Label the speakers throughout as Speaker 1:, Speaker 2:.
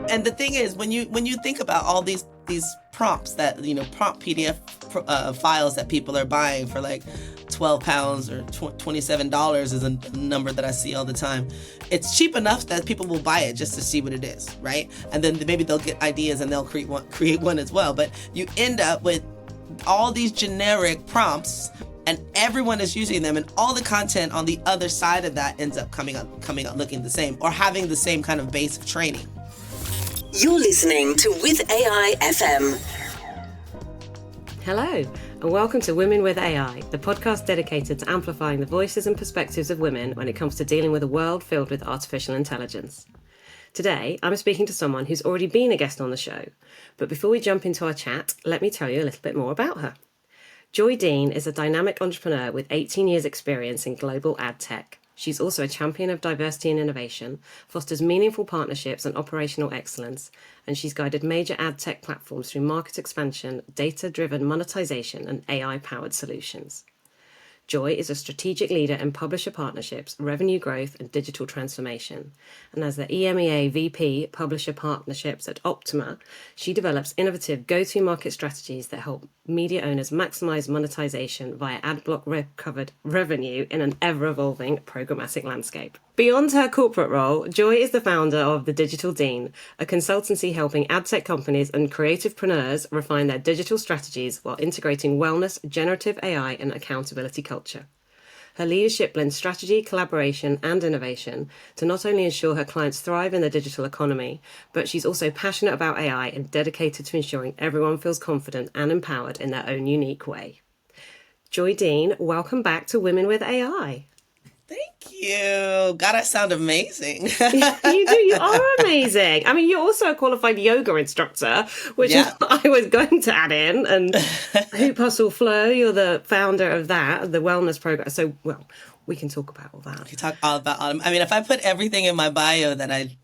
Speaker 1: And the thing is, when you think about all these prompts that, prompt PDF files that people are buying for like £12 or $27 is a number that I see all the time. It's cheap enough that people will buy it just to see what it is, right? And then maybe they'll get ideas and they'll create one as well. But you end up with all these generic prompts and everyone is using them, and all the content on the other side of that ends up coming out looking the same or having the same kind of base of training.
Speaker 2: You're listening to With AI FM.
Speaker 3: Hello, and welcome to Women with AI, the podcast dedicated to amplifying the voices and perspectives of women when it comes to dealing with a world filled with artificial intelligence. Today, I'm speaking to someone who's already been a guest on the show. But before we jump into our chat, let me tell you a little bit more about her. Joy Dean is a dynamic entrepreneur with 18 years' experience in global ad tech. She's also a champion of diversity and innovation, fosters meaningful partnerships and operational excellence, and she's guided major ad tech platforms through market expansion, data-driven monetization, and AI-powered solutions. Joy is a strategic leader in publisher partnerships, revenue growth, and digital transformation. And as the EMEA VP Publisher Partnerships at Optima, she develops innovative go-to-market strategies that help media owners maximize monetization via ad block covered revenue in an ever-evolving programmatic landscape. Beyond her corporate role, Joy is the founder of The Digital Dean, a consultancy helping ad tech companies and creativepreneurs refine their digital strategies while integrating wellness, generative AI, and accountability culture. Her leadership blends strategy, collaboration, and innovation to not only ensure her clients thrive in the digital economy, but she's also passionate about AI and dedicated to ensuring everyone feels confident and empowered in their own unique way. Joy Dean, welcome back to Women with AI.
Speaker 1: Thank you. God, I sound amazing.
Speaker 3: You do. You are amazing. I mean, you're also a qualified yoga instructor, which is what I was going to add in. And Hoop Hustle Flow, you're the founder of that, the wellness program. So, well, we can talk about all that.
Speaker 1: We talk all about. I mean, if I put everything in my bio that I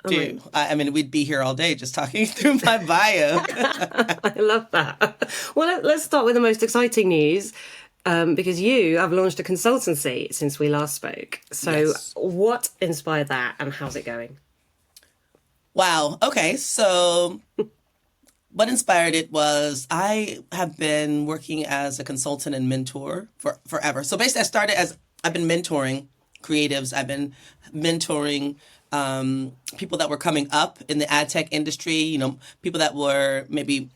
Speaker 1: do, I mean, we'd be here all day just talking through my bio.
Speaker 3: I love that. Well, let's start with the most exciting news. Because you have launched a consultancy since we last spoke. So What inspired that and how's it going?
Speaker 1: Wow. Okay. So what inspired it was I have been working as a consultant and mentor for forever. So basically I've been mentoring creatives. I've been mentoring people that were coming up in the ad tech industry, people that were maybe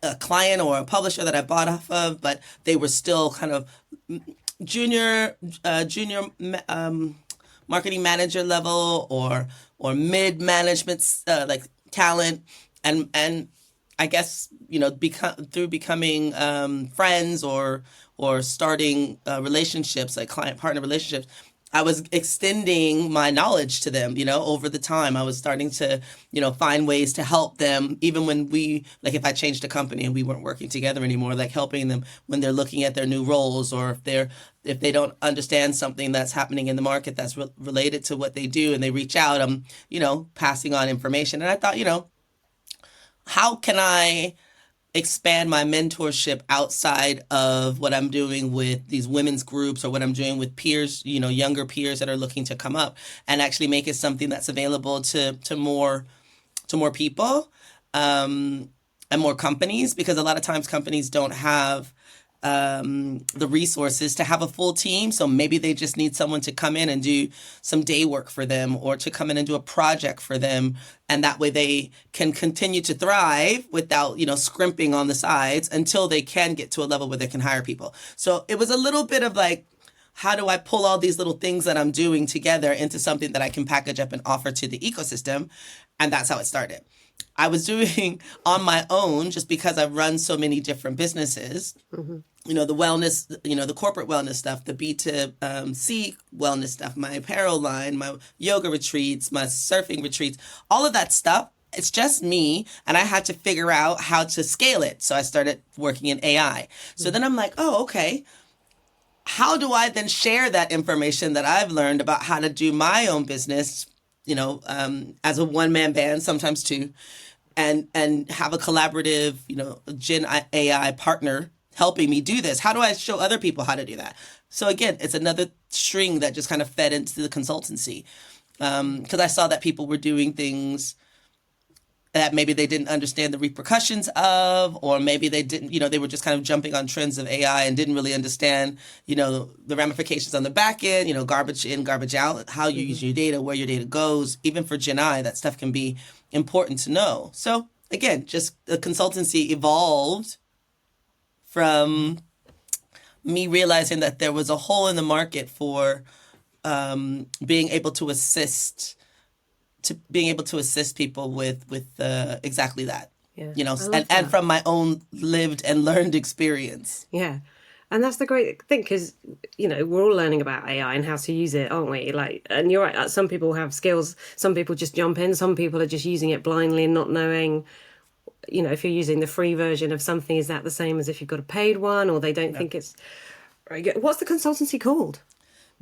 Speaker 1: a client or a publisher that I bought off of, but they were still kind of junior marketing manager level or mid management like talent, and I guess through becoming friends or starting relationships like client partner relationships, I was extending my knowledge to them, over the time. I was starting to, find ways to help them, even when if I changed a company and we weren't working together anymore, like helping them when they're looking at their new roles, or if they don't understand something that's happening in the market that's related to what they do and they reach out, I'm, passing on information. And I thought, how can I expand my mentorship outside of what I'm doing with these women's groups or what I'm doing with peers, younger peers that are looking to come up, and actually make it something that's available to more people and more companies, because a lot of times companies don't have the resources to have a full team. So maybe they just need someone to come in and do some day work for them, or to come in and do a project for them. And that way they can continue to thrive without, scrimping on the sides until they can get to a level where they can hire people. So it was a little bit of like, how do I pull all these little things that I'm doing together into something that I can package up and offer to the ecosystem? And that's how it started. I was doing on my own just because I've run so many different businesses. Mm-hmm. The wellness, the corporate wellness stuff, the B2C wellness stuff, my apparel line, my yoga retreats, my surfing retreats, all of that stuff. It's just me, and I had to figure out how to scale it. So I started working in AI. So then I'm like, oh, okay. How do I then share that information that I've learned about how to do my own business, as a one-man band, sometimes two, and have a collaborative, Gen AI partner helping me do this? How do I show other people how to do that? So again, it's another string that just kind of fed into the consultancy, because I saw that people were doing things that maybe they didn't understand the repercussions of, or maybe they didn't, they were just kind of jumping on trends of AI and didn't really understand, the ramifications on the back end, garbage in, garbage out, how you use your data, where your data goes. Even for Gen I, that stuff can be important to know. So again, just the consultancy evolved from me realizing that there was a hole in the market for being able to assist people with exactly that.
Speaker 3: Yeah,
Speaker 1: And from my own lived and learned experience.
Speaker 3: Yeah. And that's the great thing, because, we're all learning about AI and how to use it, aren't we? And you're right, some people have skills, some people just jump in, some people are just using it blindly and not knowing, if you're using the free version of something, is that the same as if you've got a paid one, or they don't think it's very good. What's the consultancy called?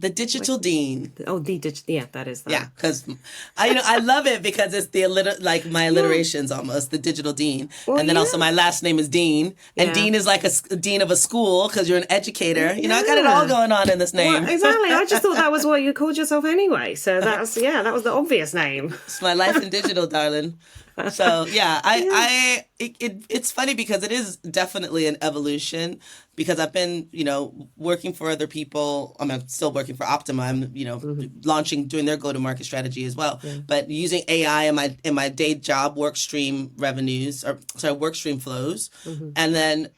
Speaker 1: The Digital Dean.
Speaker 3: Oh, yeah, that is that.
Speaker 1: Yeah, because I love it because it's like my alliterations almost, the Digital Dean.
Speaker 3: Well,
Speaker 1: and then also my last name is Dean. And Dean is like a dean of a school because you're an educator. I got it all going on in this name.
Speaker 3: Well, exactly. I just thought that was what you called yourself anyway. So that was the obvious name.
Speaker 1: It's my life in digital, darling. So yeah, it's funny because it is definitely an evolution, because I've been, working for other people. I'm still working for Optima. I'm, doing their go-to-market strategy as well. Yeah. But using AI in my day job work stream flows. Mm-hmm. And then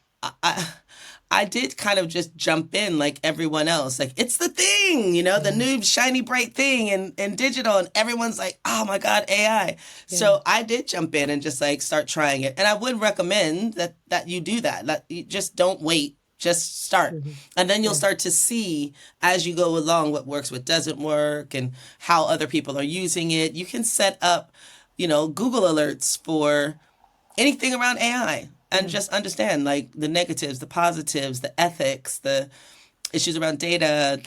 Speaker 1: I did kind of just jump in like everyone else. Like, it's the thing, the new shiny bright thing in digital. And everyone's like, oh my God, AI. Yeah. So I did jump in and just like start trying it. And I would recommend that you do that. That you just don't wait. Just start. Mm-hmm. And then you'll start to see as you go along what works, what doesn't work, and how other people are using it. You can set up, Google alerts for anything around AI. And just understand, like, the negatives, the positives, the ethics, the issues around data,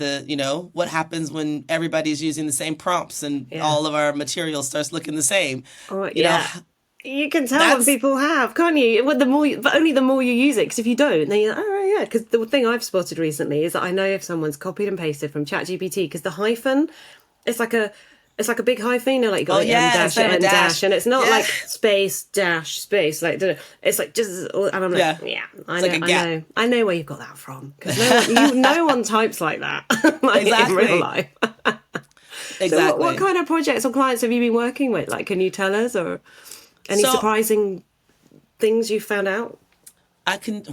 Speaker 1: what happens when everybody's using the same prompts and all of our material starts looking the same.
Speaker 3: Oh, yeah. You can tell when people have, can't you? But only the more you use it. Because if you don't, then you're like, oh, yeah. Because the thing I've spotted recently is that I know if someone's copied and pasted from ChatGPT, because the hyphen, it's like a big hyphen, like you got like M dash, and it's not like space dash space, like it's like just, and I'm like, I know where you've got that from, because no one types like that, like
Speaker 1: exactly.
Speaker 3: in real life.
Speaker 1: Exactly.
Speaker 3: So what kind of projects or clients have you been working with? Like, can you tell us, or any surprising things you found out?
Speaker 1: I can,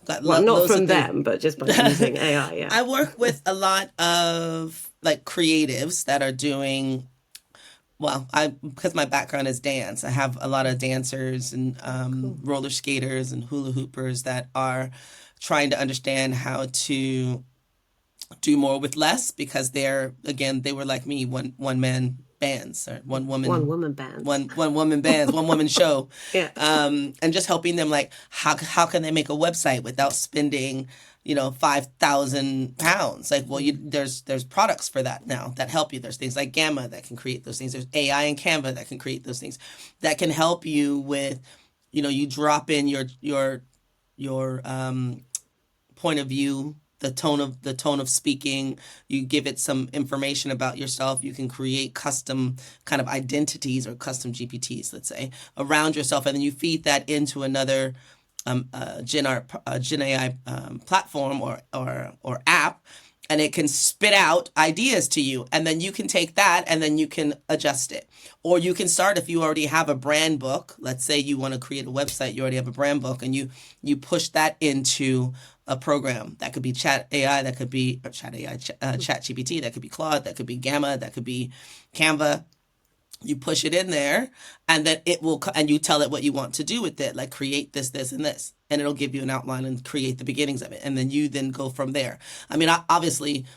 Speaker 3: not from them, but just by using AI. Yeah,
Speaker 1: I work with a lot of like creatives that are doing. Well, because my background is dance, I have a lot of dancers and roller skaters and hula hoopers that are trying to understand how to do more with less, because they were like me, one man bands, or one woman bands, one woman show.
Speaker 3: Yeah.
Speaker 1: And just helping them, like, how can they make a website without spending, £5,000? Like, well, there's products for that now that help you. There's things like Gamma that can create those things. There's AI and Canva that can create those things that can help you with, you drop in your point of view, the tone of speaking. You give it some information about yourself. You can create custom kind of identities or custom GPTs, let's say, around yourself, and then you feed that into another Gen AI platform or app, and it can spit out ideas to you, and then you can take that and then you can adjust it. Or you can start, if you already have a brand book, let's say you want to create a website, you already have a brand book, and you push that into a program. That could be Chat AI, that could be Chat GPT, that could be Claude, that could be Gamma, that could be Canva. You push it in there, and then it will, and you tell it what you want to do with it, like create this, this, and this, and it'll give you an outline and create the beginnings of it, and then you then go from there. I mean, obviously,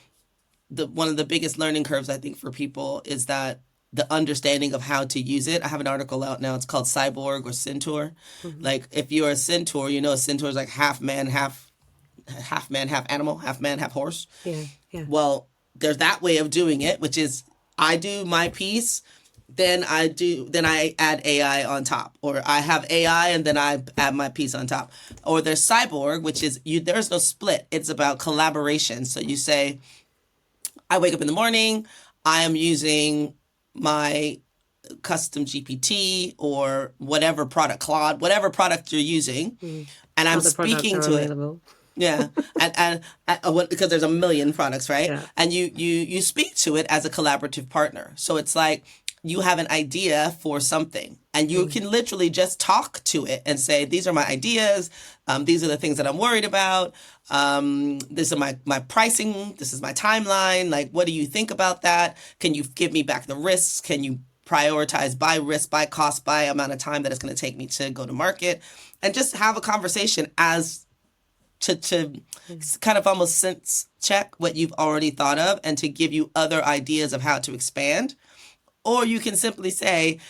Speaker 1: one of the biggest learning curves I think for people is that the understanding of how to use it. I have an article out now. It's called Cyborg or Centaur. Mm-hmm. Like, if you're a centaur, a centaur is like half man, half animal, half man, half horse.
Speaker 3: Yeah, yeah.
Speaker 1: Well, there's that way of doing it, which is I do my piece. Then I add AI on top, or I have AI and then I add my piece on top. Or there's Cyborg, which is there's no split. It's about collaboration. So you say, I wake up in the morning, I am using my custom GPT or whatever product, Claude, whatever product you're using, and I'm
Speaker 3: Other products
Speaker 1: speaking
Speaker 3: are
Speaker 1: to it.
Speaker 3: available.
Speaker 1: Yeah, because there's a million products, right?
Speaker 3: Yeah.
Speaker 1: And you speak to it as a collaborative partner. So it's like you have an idea for something, and you can literally just talk to it and say, "These are my ideas. These are the things that I'm worried about. This is my pricing. This is my timeline. Like, what do you think about that? Can you give me back the risks? Can you prioritize by risk, by cost, by amount of time that it's going to take me to go to market?" And just have a conversation as to kind of almost sense check what you've already thought of and to give you other ideas of how to expand. Or you can simply say,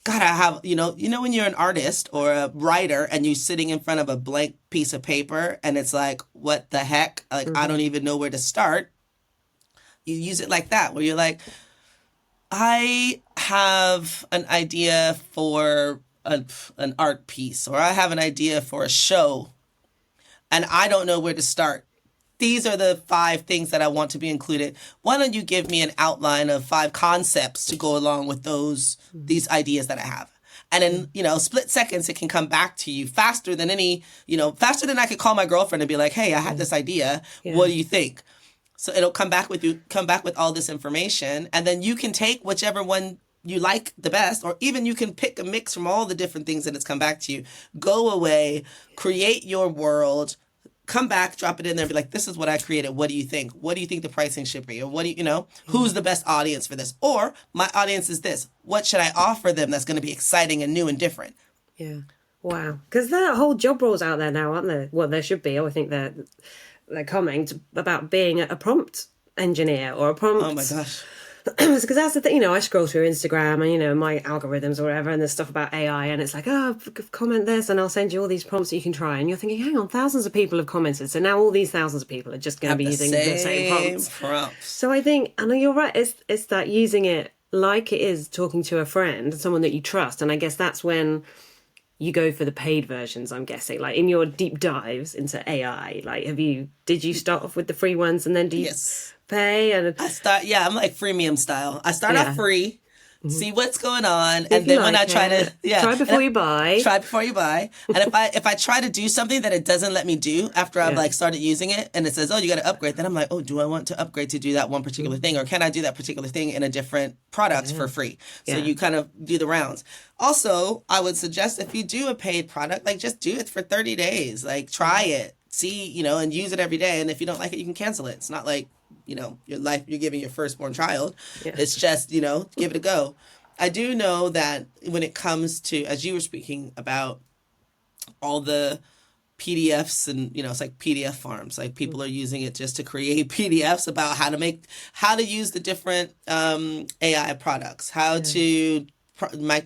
Speaker 1: God, I have, when you're an artist or a writer and you're sitting in front of a blank piece of paper and it's like, what the heck? Like, I don't even know where to start. You use it like that, where you're like, I have an idea for an art piece, or I have an idea for a show, and I don't know where to start. These are the 5 things that I want to be included. Why don't you give me an outline of 5 concepts to go along with these ideas that I have? And in, split seconds, it can come back to you faster than faster than I could call my girlfriend and be like, hey, I had this idea. Yeah. What do you think? So it'll come back with all this information. And then you can take whichever one you like the best, or even you can pick a mix from all the different things that it's come back to you. Go away, create your world, come back, drop it in there, and be like, this is what I created. What do you think? What do you think the pricing should be? Or what do who's the best audience for this? Or my audience is this. What should I offer them that's going to be exciting and new and different?
Speaker 3: Yeah. Wow. Because there are whole job roles out there now, aren't there? Well, there should be. I think they're coming about being a prompt engineer or a prompt.
Speaker 1: Oh my gosh.
Speaker 3: Because that's the thing, I scroll through Instagram and, my algorithms or whatever, and there's stuff about AI, and it's like, comment this, and I'll send you all these prompts that you can try. And you're thinking, hang on, thousands of people have commented. So now all these thousands of people are just going to be using the same prompts. So I think, I know you're right, it's that using it like it is talking to a friend, someone that you trust. And I guess that's when you go for the paid versions, I'm guessing. Like in your deep dives into AI, like did you start off with the free ones and then do you pay? And
Speaker 1: I'm like freemium style. I start off free, see what's going on, and then when I try to
Speaker 3: try before you buy.
Speaker 1: Try before you buy. And if I try to do something that it doesn't let me do after I've started using it, and it says, oh, you got to upgrade, then I'm like, oh, do I want to upgrade to do that one particular thing, or can I do that particular thing in a different product for free? So you kind of do the rounds. Also, I would suggest if you do a paid product, like just do it for 30 days. Like try it, see, and use it every day. And if you don't like it, you can cancel it. It's not like, your life, you're giving your firstborn child. Yeah. It's just, give it a go. I do know that when it comes to, as you were speaking about all the PDFs and, it's like PDF farms, like people are using it just to create PDFs about how to use the different AI products, how to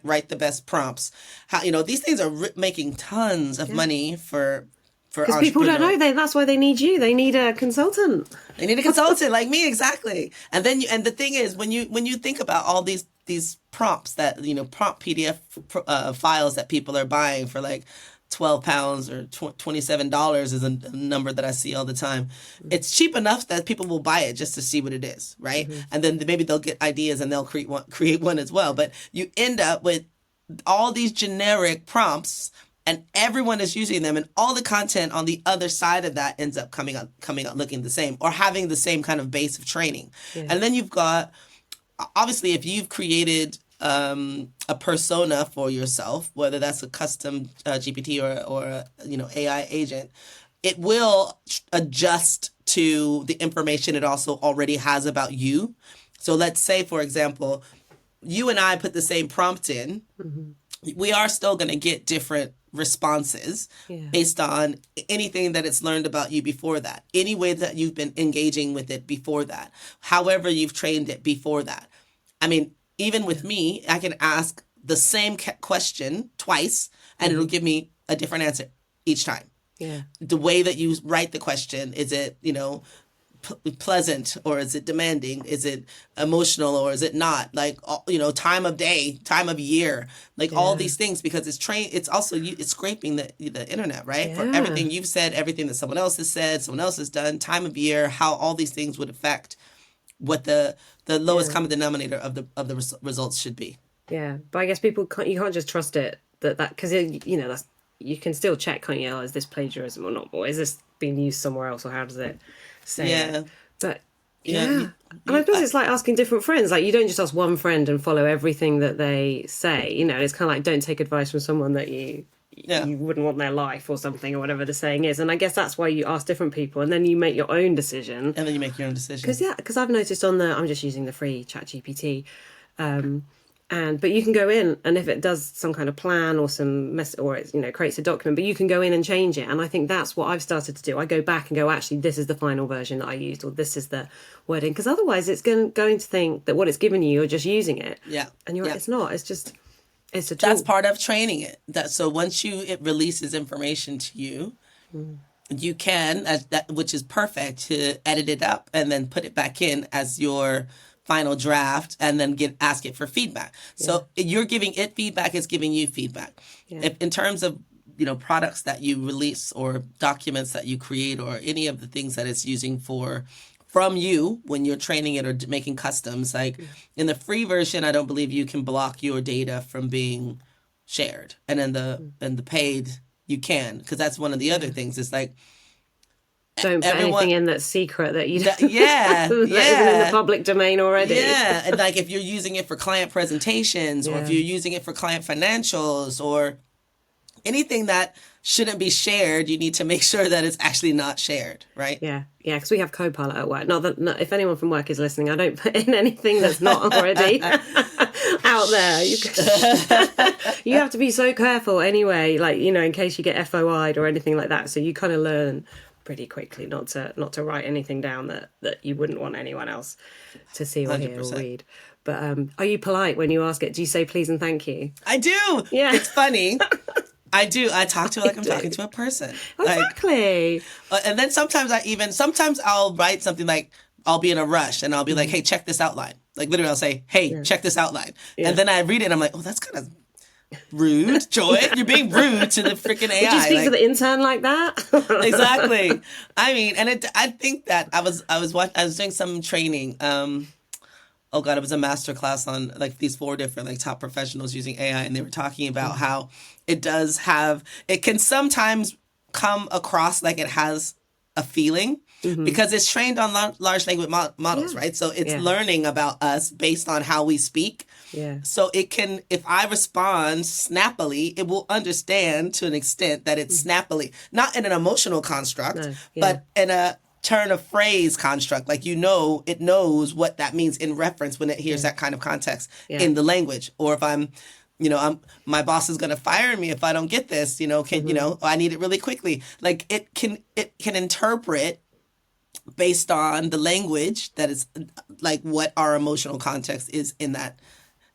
Speaker 1: write the best prompts, how, these things are making tons of money for
Speaker 3: because people don't know that's why they need you. They need a consultant.
Speaker 1: They need a consultant like me, exactly. And then and the thing is, when you think about all these prompts that prompt PDF files that people are buying for like £12 or $27 is a number that I see all the time. It's cheap enough that people will buy it just to see what it is, right? And then maybe they'll get ideas and they'll create one as well. But you end up with all these generic prompts, and everyone is using them, and all the content on the other side of that ends up coming out looking the same or having the same kind of base of training. Yeah. And then you've got, obviously, if you've created a persona for yourself, whether that's a custom GPT or AI agent, it will adjust to the information it also already has about you. So let's say, for example, you and I put the same prompt in. We are still going to get different responses based on anything that it's learned about you before that, any way that you've been engaging with it before that, however you've trained it before that. I mean, even with me, I can ask the same question twice and it'll give me a different answer each time. Yeah. The way that you write the question, is it, pleasant, or is it demanding? Is it emotional, or is it not? Like, time of day, time of year, like all these things, because it's also it's scraping the internet, right? For everything you've said, everything that someone else has said, someone else has done, time of year, how all these things would affect what the lowest common denominator of the results should be.
Speaker 3: Yeah, but I guess people can't. You can't just trust it because that's you can still check, can't you? Oh, is this plagiarism or not? Or is this being used somewhere else? Or how does it say it?
Speaker 1: Yeah.
Speaker 3: But
Speaker 1: Yeah.
Speaker 3: yeah, and I suppose it's like asking different friends. Like you don't just ask one friend and follow everything that they say. It's kind of like don't take advice from someone that
Speaker 1: Yeah.
Speaker 3: you wouldn't want their life or something or whatever the saying is. And I guess that's why you ask different people and then you make your own decision.
Speaker 1: And then you make your own decision.
Speaker 3: Because I've noticed I'm just using the free ChatGPT. But you can go in and if it does some kind of plan or some or it creates a document, but you can go in and change it. And I think that's what I've started to do. I go back and go, actually, this is the final version that I used, or this is the wording, because otherwise it's going to think that what it's given you, you're just using it.
Speaker 1: Yeah.
Speaker 3: And you're it's not. It's just it's a tool.
Speaker 1: That's part of training it. So once it releases information to you, you can, which is perfect, to edit it up and then put it back in as your final draft and then ask it for feedback. Yeah. So you're giving it feedback, it's giving you feedback. Yeah. If, in terms of products that you release or documents that you create or any of the things that it's using from you when you're training it or making customs, like in the free version, I don't believe you can block your data from being shared, and in the paid you can, because that's one of the other things. It's like,
Speaker 3: don't put anything in that's secret that you
Speaker 1: that isn't in
Speaker 3: the public domain already.
Speaker 1: Yeah, and like if you're using it for client presentations or if you're using it for client financials or anything that shouldn't be shared, you need to make sure that it's actually not shared, right?
Speaker 3: Yeah, because we have Copilot at work. Not if anyone from work is listening, I don't put in anything that's not already out there. You have to be so careful anyway, like, in case you get FOI'd or anything like that. So you kind of learn pretty quickly not to write anything down that you wouldn't want anyone else to see or hear
Speaker 1: 100%.
Speaker 3: or read. But are you polite when you ask it? Do you say please and thank you?
Speaker 1: I do.
Speaker 3: Yeah.
Speaker 1: It's funny. I do. I talk to it like I'm talking to a person.
Speaker 3: Exactly.
Speaker 1: And then sometimes I'll write something like, I'll be in a rush and I'll be like, hey, check this outline. Like literally I'll say, hey, check this outline. Yeah. And then I read it and I'm like, oh, that's kind of rude, Joy. You're being rude to the freaking AI.
Speaker 3: Would you speak to the intern like that?
Speaker 1: Exactly. I mean, and I think that I was doing some training. Oh God, it was a master class on like these 4 different like top professionals using AI, and they were talking about how it can sometimes come across like it has a feeling. Because it's trained on large language models, right? So it's learning about us based on how we speak.
Speaker 3: Yeah.
Speaker 1: So it can, if I respond snappily, it will understand to an extent that it's snappily, not in an emotional construct, but in a turn of phrase construct. Like, it knows what that means in reference when it hears that kind of context in the language. Or if my boss is going to fire me if I don't get this, I need it really quickly. Like it can interpret based on the language that is like what our emotional context is in that.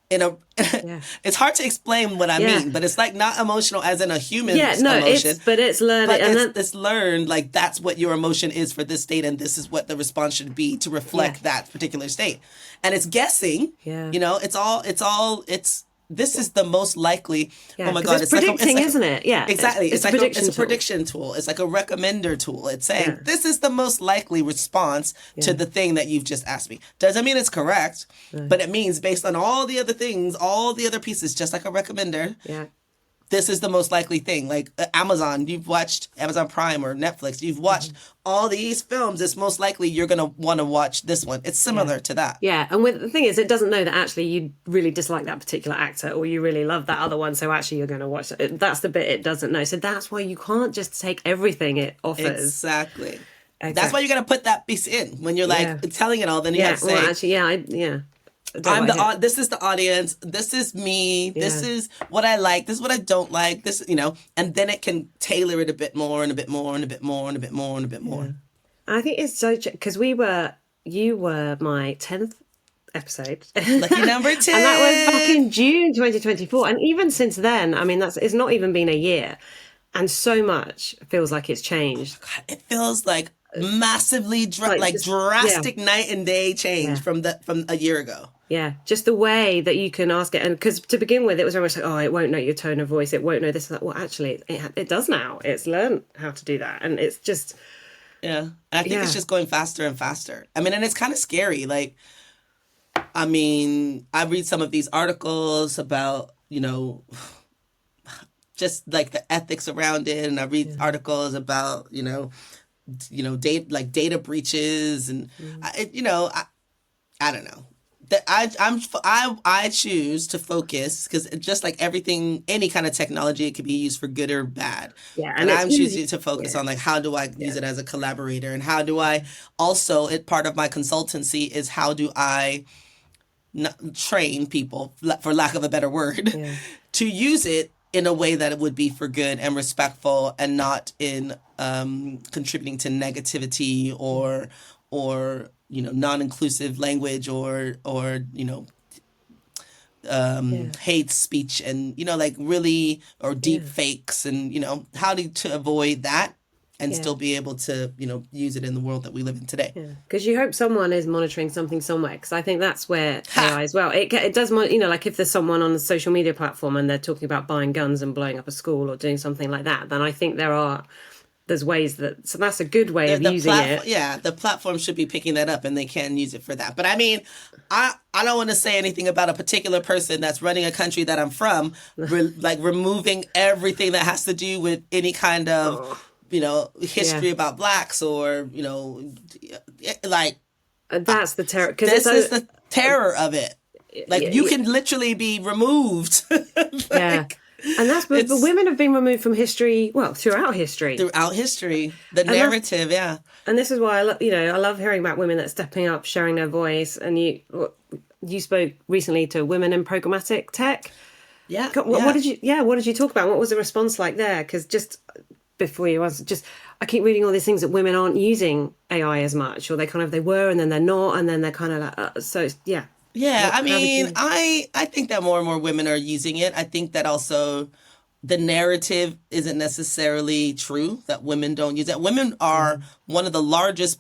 Speaker 1: It's hard to explain what I mean, but it's like not emotional as in a human emotion.
Speaker 3: It's learned.
Speaker 1: But it's learned, like that's what your emotion is for this state, and this is what the response should be to reflect that particular state. And it's guessing. Yeah. This is the most likely.
Speaker 3: Yeah,
Speaker 1: oh my God!
Speaker 3: It's predicting, isn't it? Yeah,
Speaker 1: exactly. It's a prediction
Speaker 3: tool.
Speaker 1: tool. It's like a recommender tool. It's saying this is the most likely response to the thing that you've just asked me. Doesn't mean it's correct, but it means based on all the other things, all the other pieces, just like a recommender.
Speaker 3: Yeah.
Speaker 1: This is the most likely thing. Like Amazon, you've watched Amazon Prime or Netflix, you've watched all these films. It's most likely you're going to want to watch this one. It's similar to that.
Speaker 3: Yeah. And the thing is, it doesn't know that actually you really dislike that particular actor or you really love that other one. So actually you're going to watch it. That's the bit it doesn't know. So that's why you can't just take everything it offers.
Speaker 1: Exactly. That's why you're going to put that piece in when you're like telling it all. Then you have to say,
Speaker 3: well, actually,
Speaker 1: this is the audience. This is me. Yeah. This is what I like. This is what I don't like. This, and then it can tailor it a bit more and a bit more and a bit more and a bit more and a bit more.
Speaker 3: Yeah. I think it's so because you were my 10th episode.
Speaker 1: Lucky number 10.
Speaker 3: And that was back in June 2024. And even since then, I mean, it's not even been a year. And so much feels like it's changed.
Speaker 1: God, it feels like massively drastic night and day change from a year ago.
Speaker 3: Yeah, just the way that you can ask it. And because to begin with, it was very much like, oh, it won't know your tone of voice. It won't know this and that. Well, actually, it does now. It's learned how to do that. And it's just...
Speaker 1: Yeah. And I think it's just going faster and faster. I mean, and it's kind of scary. Like, I mean, I read some of these articles about, just like the ethics around it, and I read articles about, data breaches, and I don't know. That I choose to focus because just like everything, any kind of technology, it can be used for good or bad.
Speaker 3: Yeah,
Speaker 1: But
Speaker 3: and it's
Speaker 1: I'm
Speaker 3: easy.
Speaker 1: choosing to focus
Speaker 3: Yeah,
Speaker 1: on like how do I use it as a collaborator, and how do I also, it part of my consultancy is how do I train people, for lack of a better word,
Speaker 3: yeah,
Speaker 1: to use it in a way that it would be for good and respectful, and not in contributing to negativity, or non-inclusive language, or
Speaker 3: yeah,
Speaker 1: hate speech, and like really, or deep
Speaker 3: yeah,
Speaker 1: fakes, and how to avoid that and
Speaker 3: yeah.
Speaker 1: still be able to use it in the world that we live in today.
Speaker 3: Yeah, because you hope someone is monitoring something somewhere. Because I think that's where
Speaker 1: Ha!
Speaker 3: AI as well. It does, like if there's someone on a social media platform and they're talking about buying guns and blowing up a school or doing something like that, then I think there's ways so that's a good way of
Speaker 1: The
Speaker 3: using
Speaker 1: platform,
Speaker 3: it.
Speaker 1: yeah, the platform should be picking that up, and they can use it for that. But I mean, I don't want to say anything about a particular person that's running a country that I'm from, like removing everything that has to do with any kind of
Speaker 3: Oh, yeah,
Speaker 1: history about blacks, or like,
Speaker 3: and that's the terror because it's
Speaker 1: this is the terror of it. Like,
Speaker 3: yeah,
Speaker 1: you can literally be removed.
Speaker 3: yeah.
Speaker 1: Like,
Speaker 3: And that's but
Speaker 1: it's
Speaker 3: women have been removed from history, well, throughout history.
Speaker 1: throughout history, the
Speaker 3: And that's
Speaker 1: narrative, yeah.
Speaker 3: and this is why I love hearing about women that are stepping up, sharing their voice. And you spoke recently to women in programmatic tech.
Speaker 1: Yeah,
Speaker 3: What
Speaker 1: yeah.
Speaker 3: did you talk about? What was the response like there? Because just before you answer, just I keep reading all these things that women aren't using AI as much, or they were, and then they're not, and then they're kind of like so yeah.
Speaker 1: Yeah, I
Speaker 3: How did
Speaker 1: mean,
Speaker 3: you?
Speaker 1: I think that more and more women are using it. I think that also the narrative isn't necessarily true that women don't use it. Women are one of the largest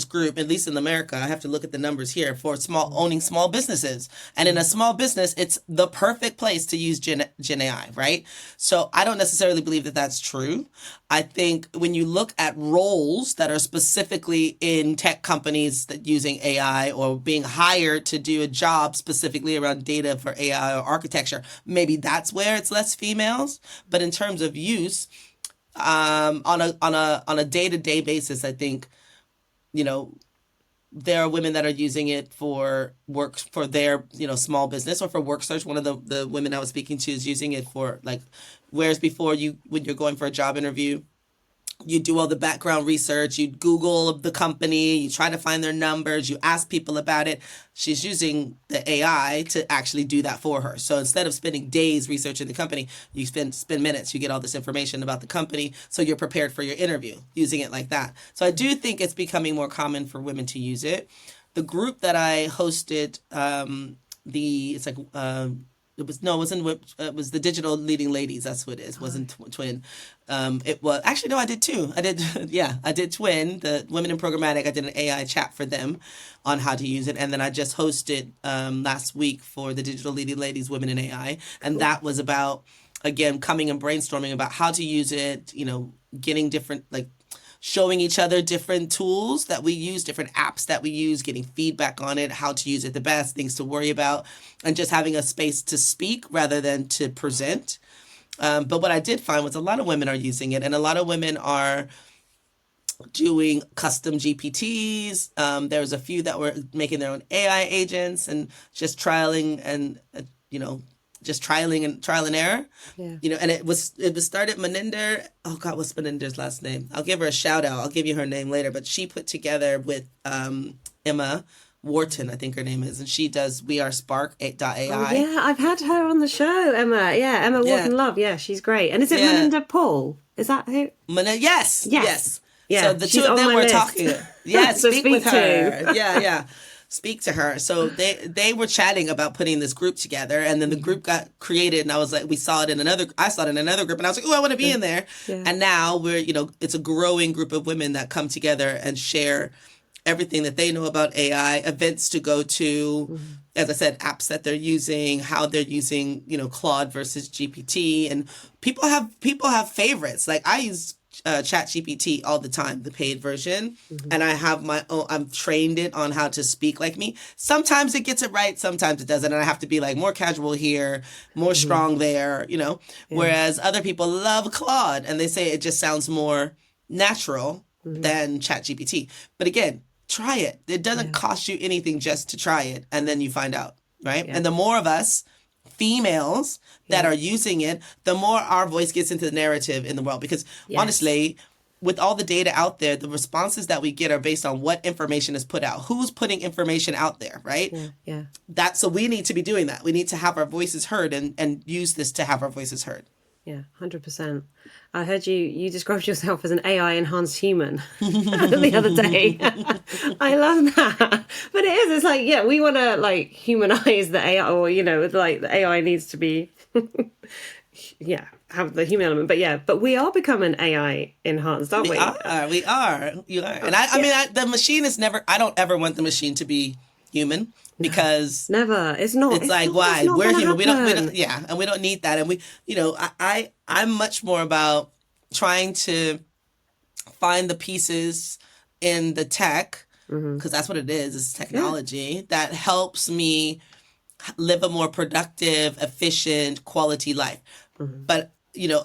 Speaker 1: group, at least in America. I have to look at the numbers here, for owning small businesses. And in a small business, it's the perfect place to use Gen AI, right? So I don't necessarily believe that that's true. I think when you look at roles that are specifically in tech companies that using AI, or being hired to do a job specifically around data for AI or architecture, maybe that's where it's less females. But in terms of use, on a day-to-day basis, I think, you know, there are women that are using it for work, for their, small business, or for work search. One of the women I was speaking to is using it for, like, whereas before, when you're going for a job interview, you do all the background research, you Google the company, you try to find their numbers, you ask people about it. She's using the AI to actually do that for her. So instead of spending days researching the company, you spend minutes, you get all this information about the company, so you're prepared for your interview using it like that. So I do think it's becoming more common for women to use it. The group that I hosted, it's like, it was the digital leading ladies. That's what it is. Wasn't twin. It was actually, no, I did two. I did yeah, I did twin, the women in programmatic. I did an AI chat for them on how to use it, and then I just hosted last week for the digital leading ladies, women in AI, and that was about, again, coming and brainstorming about how to use it. Getting different, like, showing each other different tools that we use, different apps that we use, getting feedback on it, how to use it the best, things to worry about, and just having a space to speak rather than to present. But what I did find was a lot of women are using it, and a lot of women are doing custom GPTs. There's a few that were making their own AI agents, and just trialing, and just trialing and trial and error.
Speaker 3: Yeah.
Speaker 1: And it was started, Maninder. Oh God, what's Maninder's last name? I'll give her a shout out. I'll give you her name later. But she put together with Emma Wharton, I think her name is, and she does We Are Spark
Speaker 3: Oh
Speaker 1: AI.
Speaker 3: yeah, I've had her on the show, Emma. Yeah, Emma
Speaker 1: Yeah,
Speaker 3: Wharton Love. Yeah, she's great. And is it
Speaker 1: yeah.
Speaker 3: Melinda Paul? Is that who?
Speaker 1: Yes,
Speaker 3: Yes.
Speaker 1: yes. So
Speaker 3: Yeah,
Speaker 1: the two
Speaker 3: she's
Speaker 1: of
Speaker 3: on
Speaker 1: them
Speaker 3: my
Speaker 1: were
Speaker 3: list
Speaker 1: talking. Yeah,
Speaker 3: to
Speaker 1: speak with
Speaker 3: speak
Speaker 1: her.
Speaker 3: to.
Speaker 1: Yeah, yeah. Speak to her. So they were chatting about putting this group together, and then the group got created, and I was like, I saw it in another group, and I was like, oh, I want to be in there.
Speaker 3: Yeah.
Speaker 1: And now it's a growing group of women that come together and share everything that they know about AI, events to go to, as I said, apps that they're using, how they're using, Claude versus GPT, and people have favorites. Like, I use ChatGPT all the time, the paid version, and I have my own. I've trained it on how to speak like me. Sometimes it gets it right, sometimes it doesn't, and I have to be like more casual here, more strong there, Whereas other people love Claude, and they say it just sounds more natural than ChatGPT. But again, try it. It doesn't cost you anything just to try it, and then you find out, right?
Speaker 3: Yeah.
Speaker 1: And the more of us females that are using it, the more our voice gets into the narrative in the world. Because honestly, with all the data out there, the responses that we get are based on what information is put out. Who's putting information out there, right?
Speaker 3: Yeah.
Speaker 1: So we need to be doing that. We need to have our voices heard and use this to have our voices heard.
Speaker 3: Yeah, 100%. I heard you described yourself as an AI enhanced human the other day. I love that. But it is, it's like, we want to like humanize the AI, or, like the AI needs to be, have the human element. But we are becoming AI enhanced, aren't we?
Speaker 1: We are. You are. And I mean, the machine is never, I don't ever want the machine to be human. Because
Speaker 3: never, it's not.
Speaker 1: It's like, why? We're human. We don't, and we don't need that. And we, I'm much more about trying to find the pieces in the tech, because that's what it is. It's technology that helps me live a more productive, efficient, quality life. But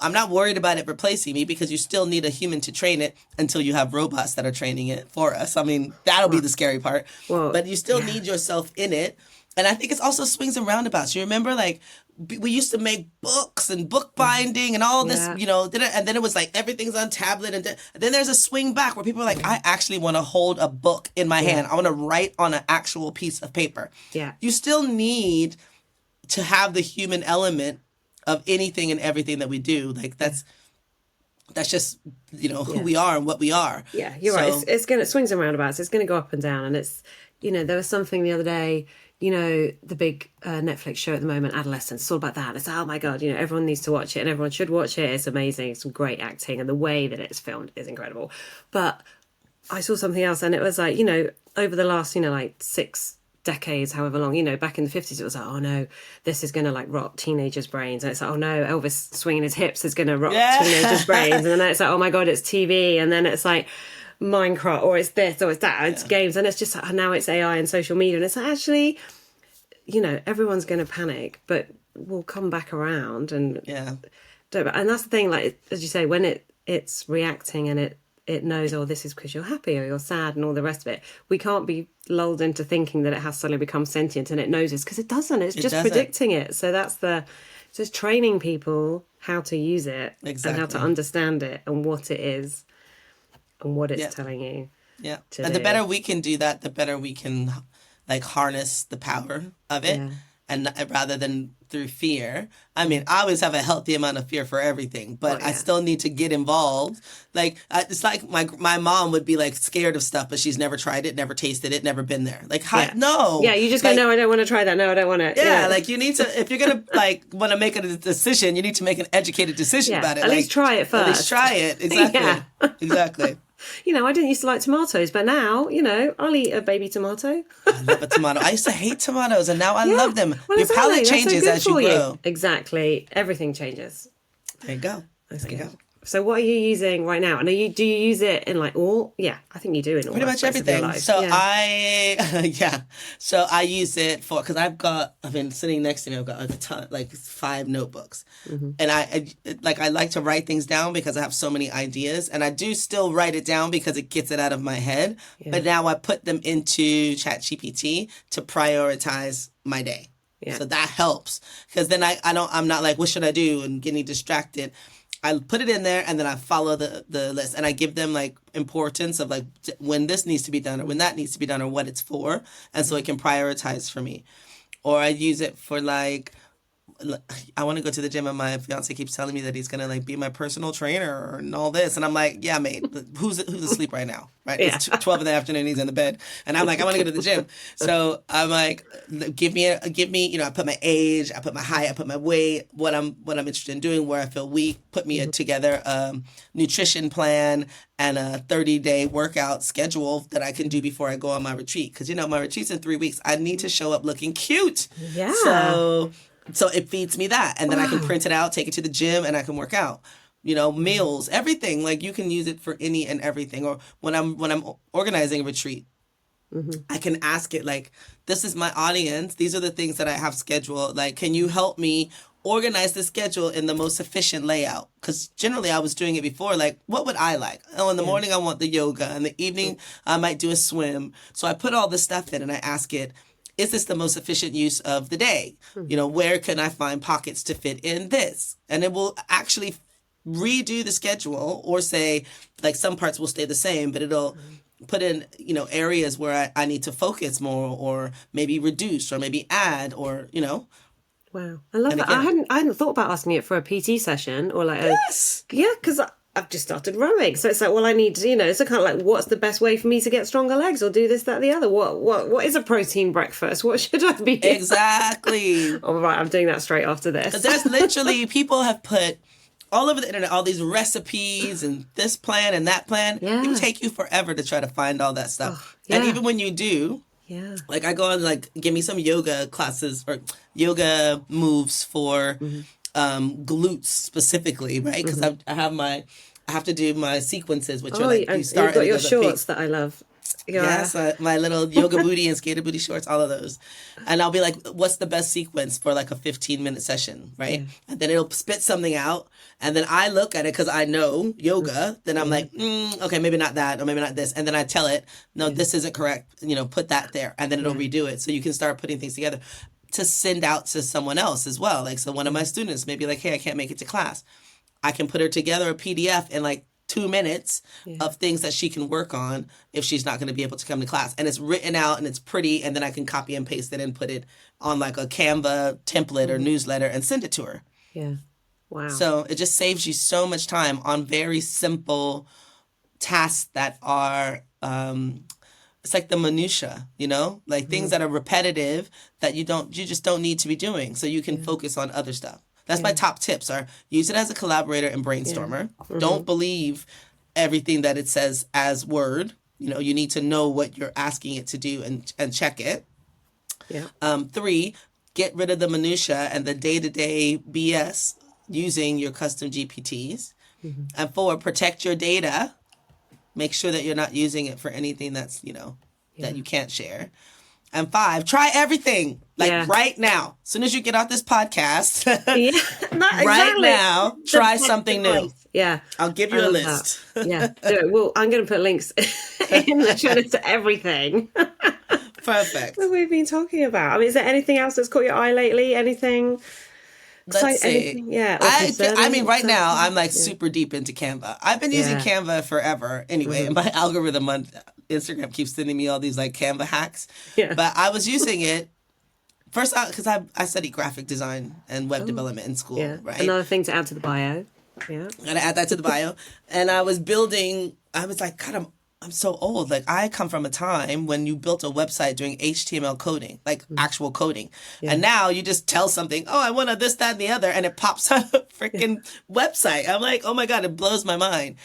Speaker 1: I'm not worried about it replacing me, because you still need a human to train it until you have robots that are training it for us. I mean, that'll be the scary part.
Speaker 3: Well,
Speaker 1: but you still need yourself in it. And I think it's also swings and roundabouts. You remember, like, we used to make books and book binding and all this, and then it was like everything's on tablet. And then there's a swing back where people are like, I actually want to hold a book in my hand. I want to write on an actual piece of paper.
Speaker 3: Yeah.
Speaker 1: You still need to have the human element of anything and everything that we do. Like that's just who we are and what we are.
Speaker 3: Yeah, you're right. It's gonna swings and roundabouts. It's gonna go up and down. And it's there was something the other day. The big Netflix show at the moment, Adolescence. It's all about that. It's oh my god, everyone needs to watch it, and everyone should watch it. It's amazing. It's some great acting, and the way that it's filmed is incredible. But I saw something else, and it was like over the last like 6 decades, however long, back in the 50s, it was like, oh no, this is going to like rot teenagers' brains. And it's like, oh no, Elvis swinging his hips is going to rot teenagers' brains. And then it's like, oh my God, it's TV. And then it's like Minecraft, or it's this, or it's that, it's games. And it's just like, now it's AI and social media. And it's like, actually, everyone's going to panic, but we'll come back around. And and that's the thing, like, as you say, when it's reacting and it knows, oh, this is because you're happy or you're sad and all the rest of it. We can't be lulled into thinking that it has suddenly become sentient and it knows this, because it doesn't. It's just predicting it. So that's just training people how to use it and how to understand it and what it is and what it's telling you.
Speaker 1: Yeah. And the better we can do that, the better we can like harness the power of it. Yeah. And rather than through fear. I mean, I always have a healthy amount of fear for everything, but I still need to get involved. Like, it's like my mom would be like scared of stuff, but she's never tried it, never tasted it, never been there. Like, no.
Speaker 3: Yeah, you just go, no, I don't want to try that. No, I don't want to.
Speaker 1: Yeah, like you need to, if you're going to like want to make a decision, you need to make an educated decision about it.
Speaker 3: At least try it first.
Speaker 1: At least try it. Exactly. Exactly.
Speaker 3: I didn't used to like tomatoes, but now, I'll eat a baby tomato.
Speaker 1: I love a tomato. I used to hate tomatoes, and now I love them. Well, your palate changes as you grow.
Speaker 3: Exactly. Everything changes.
Speaker 1: There you go. There you go.
Speaker 3: So what are you using right now? And do you use it in like all? Yeah, I think you do in all.
Speaker 1: Pretty much everything. So So I use it for, because I've been sitting next to me. I've got a ton, like 5 notebooks, and I like to write things down because I have so many ideas, and I do still write it down because it gets it out of my head. Yeah. But now I put them into ChatGPT to prioritize my day. Yeah. So that helps, because then I'm not like, what should I do, and getting distracted. I put it in there, and then I follow the list, and I give them like importance of like when this needs to be done or when that needs to be done or what it's for. And so it can prioritize for me. Or I use it for like, I want to go to the gym, and my fiance keeps telling me that he's going to like be my personal trainer and all this. And I'm like, yeah, mate, who's asleep right now? Right. Yeah. It's 12 in the afternoon. He's in the bed. And I'm like, I want to go to the gym. So I'm like, give me, I put my age, I put my height, I put my weight, what I'm interested in doing, where I feel weak, put me together a nutrition plan and a 30-day workout schedule that I can do before I go on my retreat. Because, my retreat's in 3 weeks. I need to show up looking cute.
Speaker 3: Yeah.
Speaker 1: So it feeds me that. And then I can print it out, take it to the gym, and I can work out. meals, everything. Like you can use it for any and everything. Or when I'm organizing a retreat, I can ask it like, this is my audience. These are the things that I have scheduled. Like, can you help me organize the schedule in the most efficient layout? Because generally I was doing it before. Like, what would I like? Oh, in the morning I want the yoga. In the evening I might do a swim. So I put all this stuff in and I ask it, is this the most efficient use of the day? Where can I find pockets to fit in this? And it will actually redo the schedule or say, like, some parts will stay the same, but it'll put in, areas where I need to focus more or maybe reduce or maybe add or.
Speaker 3: Wow, I love
Speaker 1: And
Speaker 3: that.
Speaker 1: again,
Speaker 3: I hadn't thought about asking it for a PT session or like
Speaker 1: yes.
Speaker 3: because I've just started rowing, so it's like, well, I need to, it's a kind of like, what's the best way for me to get stronger legs or do this, that, the other? What is a protein breakfast? What should I be?
Speaker 1: Exactly.
Speaker 3: All right, I'm doing that straight after this.
Speaker 1: Because there's literally people have put all over the internet all these recipes and this plan and that plan.
Speaker 3: Yeah.
Speaker 1: It would take you forever to try to find all that stuff.
Speaker 3: yeah.
Speaker 1: And even when you do,
Speaker 3: Yeah.
Speaker 1: like I go on like, give me some yoga classes or yoga moves for glutes specifically, right? Because I have to do my sequences, which are like you start.
Speaker 3: You've got
Speaker 1: and
Speaker 3: your
Speaker 1: it goes up
Speaker 3: shorts that I love. Yeah.
Speaker 1: Yes, my little yoga booty and skater booty shorts, all of those. And I'll be like, what's the best sequence for like a 15-minute session, right?
Speaker 3: Yeah.
Speaker 1: And then it'll spit something out. And then I look at it because I know yoga. Then I'm like, okay, maybe not that or maybe not this. And then I tell it, no, this isn't correct. Put that there. And then it'll redo it. So you can start putting things together to send out to someone else as well. Like, so one of my students may be like, hey, I can't make it to class. I can put her together a PDF in like 2 minutes of things that she can work on if she's not going to be able to come to class. And it's written out and it's pretty. And then I can copy and paste it and put it on like a Canva template or newsletter and send it to her.
Speaker 3: Yeah. Wow.
Speaker 1: So it just saves you so much time on very simple tasks that are, it's like the minutia, like things that are repetitive that you just don't need to be doing. So you can focus on other stuff. That's my top tips are use it as a collaborator and brainstormer. Don't believe everything that it says as word. You need to know what you're asking it to do and check it.
Speaker 3: Yeah.
Speaker 1: 3, get rid of the minutia and the day-to-day BS using your custom GPTs. And 4, protect your data. Make sure that you're not using it for anything that's, that you can't share. And 5, try everything. Like right now. As soon as you get off this podcast, right now, try something new.
Speaker 3: Yeah.
Speaker 1: I'll give you a list.
Speaker 3: Yeah. Do it. Well, I'm going to put links in the show notes to everything.
Speaker 1: Perfect.
Speaker 3: That we've been talking about. I mean, is there anything else that's caught your eye lately? Anything?
Speaker 1: Let's see.
Speaker 3: Yeah.
Speaker 1: I mean, right now, I'm like super deep into Canva. I've been using Canva forever anyway. And my algorithm on Instagram keeps sending me all these like Canva hacks.
Speaker 3: Yeah.
Speaker 1: But I was using it first because I studied graphic design and web development in school, right?
Speaker 3: Another thing to add to the bio. Yeah.
Speaker 1: Gotta add that to the bio. And I was like, God, I'm so old. Like, I come from a time when you built a website doing HTML coding, like actual coding. Yeah. And now you just tell something, oh, I want a this, that, and the other, and it pops out a freaking website. I'm like, oh my God, it blows my mind.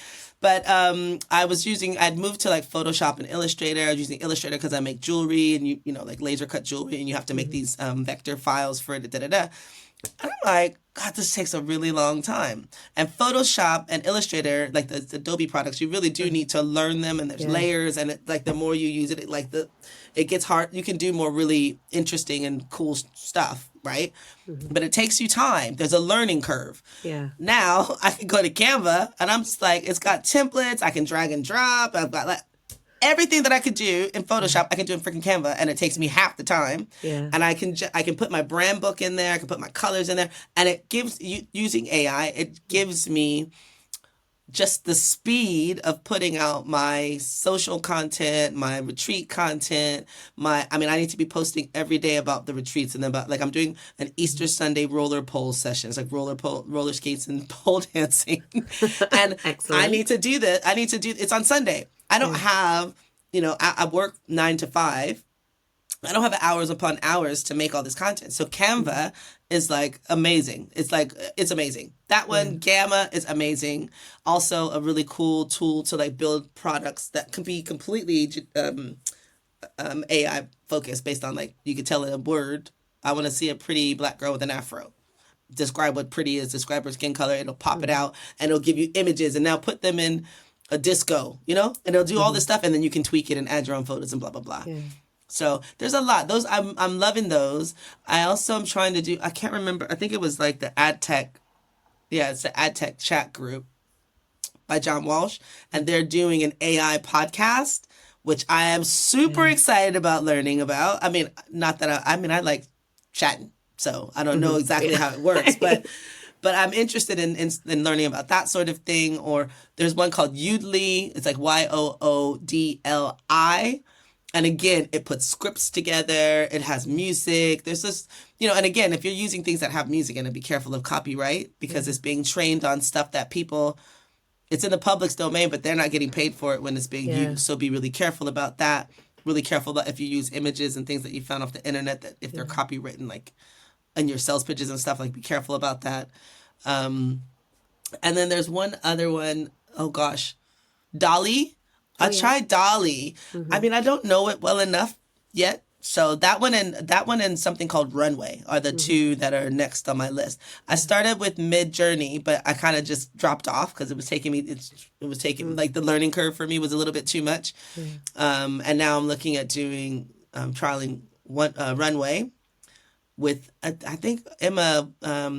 Speaker 1: But I'd moved to like Photoshop and Illustrator. I was using Illustrator because I make jewelry and you know, like laser cut jewelry, and you have to make these vector files for it, And I'm like, God, this takes a really long time. And Photoshop and Illustrator, like the Adobe products, you really do need to learn them, and there's layers, and like the more you use it, it gets hard. You can do more really interesting and cool stuff, right? But it takes you time. There's a learning curve.
Speaker 3: Yeah.
Speaker 1: Now I can go to Canva and I'm just like, it's got templates. I can drag and drop. I've got like everything that I could do in Photoshop, I can do in freaking Canva, and it takes me half the time.
Speaker 3: Yeah.
Speaker 1: And I can put my brand book in there. I can put my colors in there, and it gives using AI. It gives me just the speed of putting out my social content, my retreat content. I need to be posting every day about the retreats, and then like I'm doing an Easter Sunday roller pole session. It's like roller skates and pole dancing, and I need to do that. It's on Sunday. I don't have, I work 9 to 5. I don't have hours upon hours to make all this content. So Canva is like amazing. It's amazing. That one, Gamma, is amazing. Also a really cool tool to like build products that can be completely AI focused based on like, you could tell it a word. I want to see a pretty black girl with an afro. describe what pretty is, describe her skin color. It'll pop it out and it'll give you images, and now put them in a disco, you know, and it'll do all this stuff, and then you can tweak it and add your own photos and blah blah blah.
Speaker 3: Yeah.
Speaker 1: So there's a lot. Those I'm loving those. I also am trying to do. I can't remember. I think it was like the ad tech. Yeah, it's the ad tech chat group by John Walsh, and they're doing an AI podcast, which I am super excited about learning about. I mean, not that I like chatting, so I don't know exactly how it works, but I'm interested in learning about that sort of thing. Or there's one called Yoodli. It's like YOODLI. And again, it puts scripts together. It has music. There's this, you know, and again, if you're using things that have music in it, be careful of copyright, because it's being trained on stuff that people, it's in the public's domain, but they're not getting paid for it when it's being used. So be really careful about that. Really careful about if you use images and things that you found off the internet, that if they're copywritten, like in your sales pitches and stuff, like be careful about that. And then there's one other one, oh gosh, Dolly. I tried Dolly. I mean, I don't know it well enough yet. So that one and something called Runway are the two that are next on my list. I started with Mid Journey, but I kind of just dropped off because it was taking like the learning curve for me was a little bit too much. And now I'm looking at trialing Runway with, I think Emma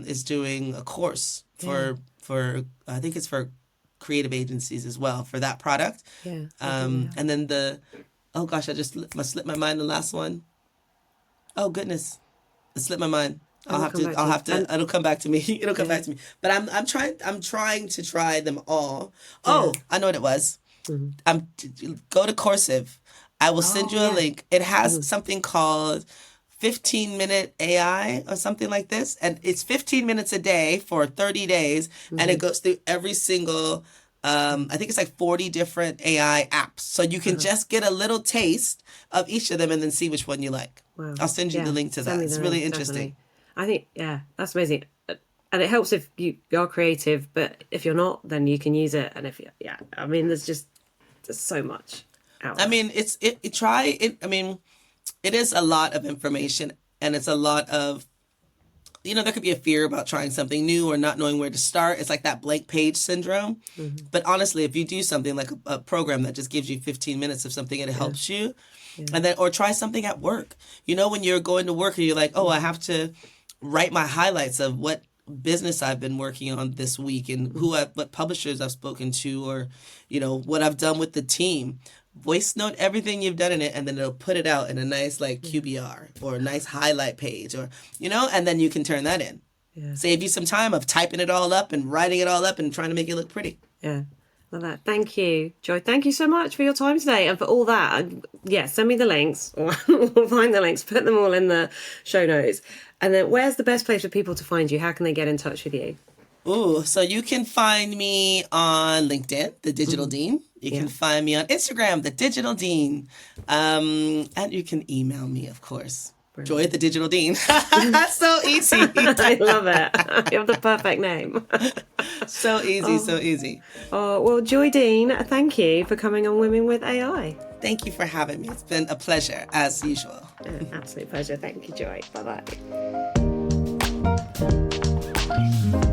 Speaker 1: is doing a course for I think it's for creative agencies as well for that product. And then oh gosh, I just slipped my mind the last one. Oh goodness, it slipped my mind. I'll have to. It'll come back to me. It'll come back to me. But I'm trying to try them all. Oh, I know what it was. Go to Coursive. I will send you a link. It has something called 15-minute AI or something like this. And it's 15 minutes a day for 30 days. And it goes through every single, I think it's like 40 different AI apps. So you can just get a little taste of each of them and then see which one you like. Wow. I'll send you the link to that. It's really interesting.
Speaker 3: Definitely. I think, that's amazing. And it helps if you're creative, but if you're not, then you can use it. And if I mean, there's so much out there. I mean,
Speaker 1: it is a lot of information, and it's a lot of, you know, there could be a fear about trying something new or not knowing where to start. It's like that blank page syndrome. But honestly, if you do something like a program that just gives you 15 minutes of something and it helps you, and then, or try something at work. You know, when you're going to work and you're like, oh, I have to write my highlights of what business I've been working on this week and what publishers I've spoken to, or, you know, what I've done with the team. Voice note everything you've done in it, and then it'll put it out in a nice like QBR or a nice highlight page, or, you know, and then you can turn that in. Save you some time of typing it all up and writing it all up and trying to make it look pretty.
Speaker 3: Love that. Thank you, Joy. Thank you so much for your time today and for all that. Send me the links. We'll find the links, put them all in the show notes. And then where's the best place for people to find you? How can they get in touch with you?
Speaker 1: So you can find me on LinkedIn, The Digital Dean. You can find me on Instagram, The Digital Dean. And you can email me, of course. Joy at The Digital Dean. So easy.
Speaker 3: I love it. You have the perfect name.
Speaker 1: So easy.
Speaker 3: Oh, well, Joy Dean, thank you for coming on Women with AI.
Speaker 1: Thank you for having me. It's been a pleasure, as usual.
Speaker 3: Absolute pleasure. Thank you, Joy. Bye-bye.